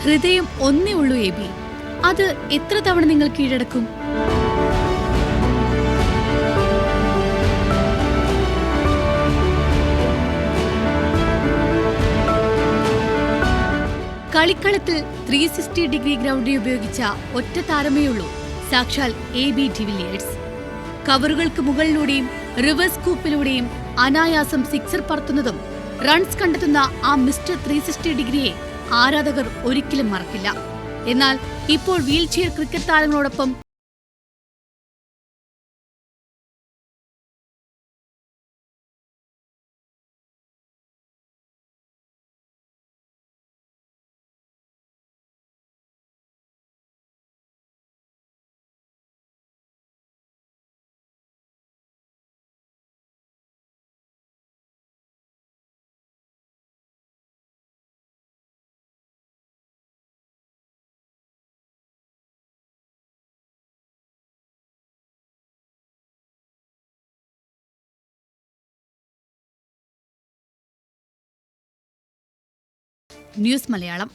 ഹൃദയം ഒന്നേ ഉള്ളൂ എബി. അത് എത്ര തവണ നിങ്ങൾ കീഴടക്കും? കളിക്കളത്തിൽ 360 ഡിഗ്രി ഗ്രൗണ്ടിൽ ഉപയോഗിച്ച ഒറ്റ താരമേയുള്ളൂ, സാക്ഷാൽ എബി ഡിവിലിയേഴ്സ്. കവറുകൾക്ക് മുകളിലൂടെയും റിവേഴ്സ് സ്കൂപ്പിലൂടെയും അനായാസം സിക്സർ പറത്തുന്നതും റൺസ് കണ്ടെത്തുന്ന ആ മിസ്റ്റർ 360 ഡിഗ്രിയെ ആരാധകർ ഒരിക്കലും മറക്കില്ല. എന്നാൽ ഇപ്പോൾ വീൽചെയർ ക്രിക്കറ്റ് താരങ്ങളോടൊപ്പം ന്യൂസ് മലയാളം.